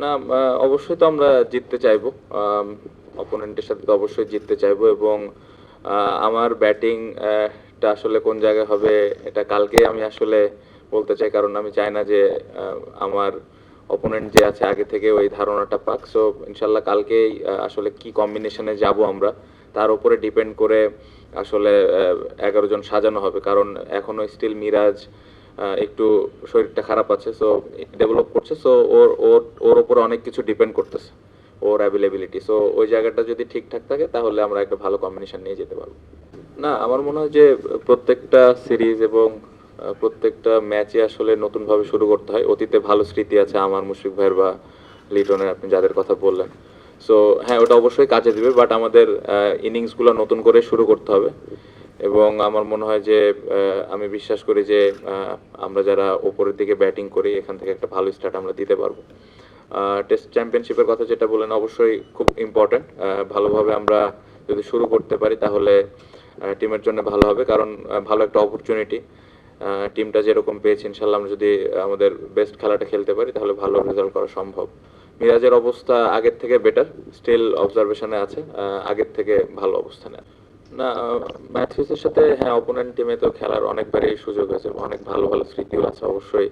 না, অবশ্যই তো আমরা জিততে চাইবো। অপোনেন্টের সাথে তো অবশ্যই জিততে চাইবো, এবং আমার ব্যাটিং টা আসলে কোন জায়গায় হবে এটা কালকে আমি আসলে বলতে চাই, কারণ আমি চাই না যে আমার অপোনেন্ট যে আছে আগে থেকে ওই ধারণাটা পাক। সো ইনশাল্লাহ কালকেই আসলে কি কম্বিনেশনে যাব আমরা তার উপরে ডিপেন্ড করে আসলে 11 জন সাজানো হবে, কারণ এখনো স্টিল মিরাজ একটু শরীরটা খারাপ আছে, সো ডেভেলপ করছে, সো ওর ওর ওর উপর অনেক কিছু ডিপেন্ড করতেছে, ওর অ্যাভেলেবিলিটি। সো ওই জায়গাটা যদি ঠিকঠাক থাকে তাহলে আমরা একটা ভালো কম্বিনেশন নিয়ে যেতে পারবো। না, আমার মনে হয় যে প্রত্যেকটা সিরিজ এবং প্রত্যেকটা ম্যাচে আসলে নতুনভাবে শুরু করতে হয়। অতীতে ভালো স্মৃতি আছে আমার, মুশফিক ভাইয়ের বা লিটনের, আপনি যাদের কথা বললেন। সো হ্যাঁ, ওটা অবশ্যই কাজে দিবে, বাট আমাদের ইনিংসগুলো নতুন করে শুরু করতে হবে। এবং আমার মনে হয় যে আমি বিশ্বাস করি যে আমরা যারা ওপরের দিকে ব্যাটিং করি এখান থেকে একটা ভালো স্টার্ট আমরা দিতে পারবো। টেস্ট চ্যাম্পিয়নশিপের কথা যেটা বললেন অবশ্যই খুব ইম্পর্ট্যান্ট। ভালোভাবে আমরা যদি শুরু করতে পারি তাহলে টিমের জন্য ভালো হবে, কারণ ভালো একটা অপরচুনিটি টিমটা যেরকম পেয়েছে, ইনশাল্লাহ আমরা যদি আমাদের বেস্ট খেলাটা খেলতে পারি তাহলে ভালো রেজাল্ট করা সম্ভব। মিরাজের অবস্থা আগের থেকে বেটার, স্টিল অবজারভেশনে আছে, আগের থেকে ভালো অবস্থানে আছে। না, ম্যাথিউসের সাথে হ্যাঁ অপোনেন্ট টিমে তো খেলার অনেকবারই সুযোগ হয়েছে, অনেক ভালো ভালো স্মৃতিও আছে অবশ্যই।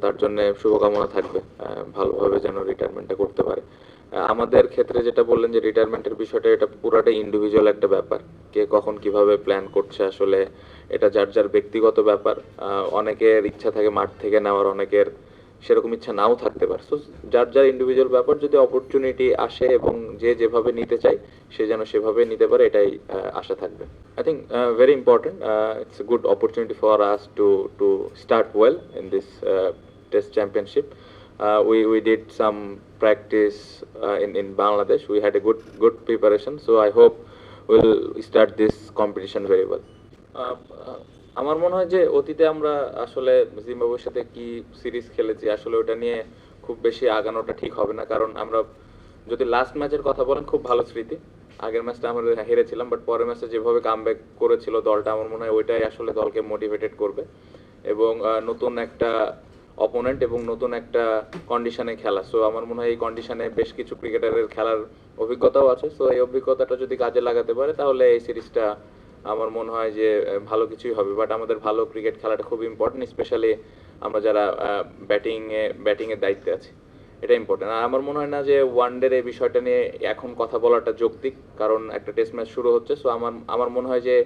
তার জন্য শুভকামনা থাকবে, ভালোভাবে যেন রিটায়ারমেন্টটা করতে পারে। আমাদের ক্ষেত্রে যেটা বললেন যে রিটায়ারমেন্টের বিষয়টা, এটা পুরাটাই ইন্ডিভিজুয়াল একটা ব্যাপার। কে কখন কিভাবে প্ল্যান করছে আসলে এটা যার যার ব্যক্তিগত ব্যাপার। অনেকের ইচ্ছা থাকে মাঠ থেকে নেওয়ার, অনেকের সেরকম ইচ্ছা নাও থাকতে পারে। সো যার যার ইন্ডিভিজুয়াল ব্যাপার, যদি অপরচুনিটি আসে এবং যে যেভাবে নিতে চায় সে যেন সেভাবে নিতে পারে, এটাই আশা থাকবে। I think very important, it's a good opportunity for us to start well in this test championship. We did some practice in Bangladesh. We had a good preparation, so I hope we'll start this competition very well. আহ, আমার মনে হয় যে অতীতে আমরা আসলে জিম্বাবুয়ের সাথে কি সিরিজ খেলেছি আসলে ওটা নিয়ে খুব বেশি আগানোটা ঠিক হবে না, কারণ আমরা যদি লাস্ট ম্যাচের কথা বলেন খুব ভালো স্মৃতি। আগের ম্যাচটা আমরা হেরেছিলাম, বাট পরের ম্যাচে যেভাবে কামব্যাক করেছিল দলটা, আমার মনে হয় ওইটাই আসলে দলকে মোটিভেটেড করবে। এবং নতুন একটা অপোনেন্ট এবং নতুন একটা কন্ডিশনে খেলা, সো আমার মনে হয় এই কন্ডিশনে বেশ কিছু ক্রিকেটারের খেলার অভিজ্ঞতাও আছে। সো এই অভিজ্ঞতাটা যদি কাজে লাগাতে পারে তাহলে এই সিরিজটা আমার মনে হয় যে ভালো কিছুই হবে। বাট আমাদের ভালো ক্রিকেট খেলাটা খুব ইম্পর্টেন্ট, স্পেশালি আমরা যারা ব্যাটিংয়ের দায়িত্বে আছি, এটা ইম্পর্টেন্ট। আর আমার মনে হয় না যে ওয়ানডের এই বিষয়টা নিয়ে এখন কথা বলাটা যৌক্তিক, কারণ একটা টেস্ট ম্যাচ শুরু হচ্ছে। সো আমার আমার মনে হয় যে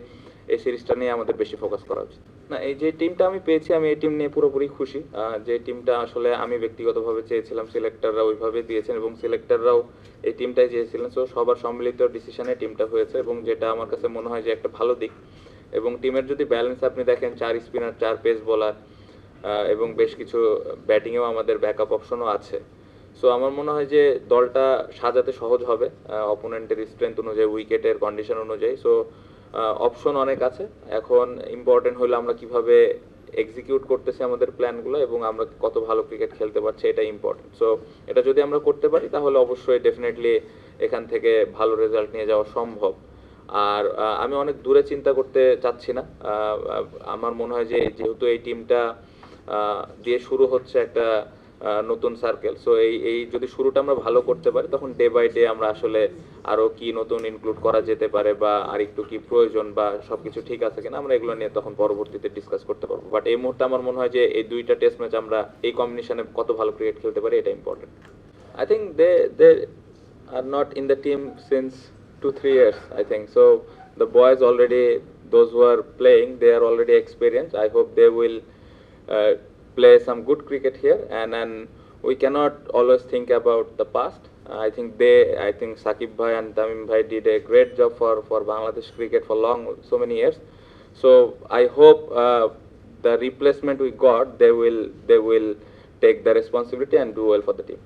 এই সিরিজটা নিয়ে আমাদের বেশি ফোকাস করা উচিত। না, এই যে টিমটা আমি পেয়েছি আমি এই টিম নিয়ে পুরোপুরি খুশি। যে টিমটা আসলে আমি ব্যক্তিগতভাবে চেয়েছিলাম, সিলেক্টররা ওইভাবে দিয়েছেন এবং সিলেক্টররাও এই টিমটাই চেয়েছিলেন। সো সবার সম্মিলিত ডিসিশনে টিমটা হয়েছে, এবং যেটা আমার কাছে মনে হয় যে একটা ভালো দিক। এবং টিমের যদি ব্যালেন্স আপনি দেখেন, 4 স্পিনার, 4 পেস বোলার, এবং বেশ কিছু ব্যাটিংয়েও আমাদের ব্যাকআপ অপশনও আছে। সো আমার মনে হয় যে দলটা সাজাতে সহজ হবে অপোনেন্টের স্ট্রেংথ অনুযায়ী, উইকেটের কন্ডিশন অনুযায়ী। সো অপশন অনেক আছে, এখন ইম্পর্টেন্ট হলো আমরা কিভাবে এক্সিকিউট করতেছি আমাদের প্ল্যানগুলো এবং আমরা কত ভালো ক্রিকেট খেলতে পারছি, এটা ইম্পর্টেন্ট। সো এটা যদি আমরা করতে পারি তাহলে অবশ্যই ডেফিনেটলি এখান থেকে ভালো রেজাল্ট নিয়ে যাওয়া সম্ভব। আর আমি অনেক দূরে চিন্তা করতে চাচ্ছি না। আমার মনে হয় যে যেহেতু এই টিমটা দিয়ে শুরু হচ্ছে একটা নতুন সার্কেল, সো এই এই যদি শুরুটা আমরা ভালো করতে পারি তখন ডে বাই ডে আমরা আসলে আরো কি নতুন ইনক্লুড করা যেতে পারে বা আর একটু কি প্রয়োজন বা সবকিছু ঠিক আছে কিনা, আমরা এগুলো নিয়ে তখন পরবর্তীতে ডিসকাস করতে পারবো। বাট এই মুহূর্তে আমার মনে হয় যে এই দুইটা টেস্ট ম্যাচ আমরা এই কম্বিনেশনে কত ভালো ক্রিকেট খেলতে পারি, এটা important. I think they are not in the team since 2 3 years. I think so. The boys already, those who are playing, they are already experienced. I hope they will uh, play some good cricket here, and we cannot always think about the past. I think Sakib Bhai and Tamim Bhai did a great job for Bangladesh cricket for so many years. So I hope the replacement we got, they will take the responsibility and do well for the team.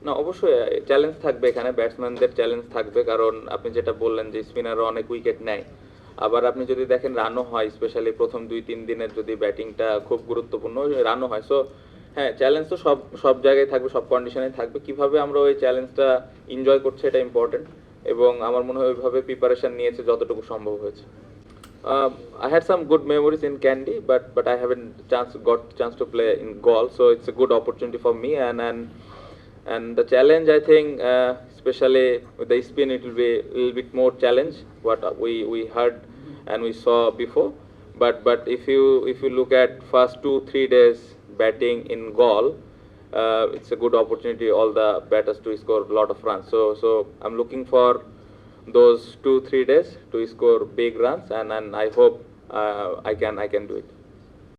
না, অবশ্যই challenge থাকবে এখানে, ব্যাটসম্যানদের challenge থাকবে, কারণ আপনি যেটা বললেন যে স্পিনাররা অনেক উইকেট নেয়। আবার আপনি যদি দেখেন রানও হয়, স্পেশালি প্রথম 2 3 দিনের যদি ব্যাটিংটা খুব গুরুত্বপূর্ণ, রানও হয়। সো হ্যাঁ, চ্যালেঞ্জ তো সব সব জায়গায় থাকবে, সব কন্ডিশনে থাকবে। কিভাবে আমরা ওই চ্যালেঞ্জটা এনজয় করছি এটা ইম্পর্টেন্ট, এবং আমার মনে হয় ওইভাবে প্রিপারেশন নিয়েছে যতটুকু সম্ভব হয়েছে। I had some good memories in Kandy, but I haven't got chance to play in Gaul, so it's a good opportunity for me. And the challenge, I think, especially with the spin, it will be a little bit more challenge what we heard and we saw before. But if you look at first 2 3 days batting in Gaul, it's a good opportunity all the batters to score a lot of runs. So I'm looking for those 2 3 days to score big runs, and I hope I can do it.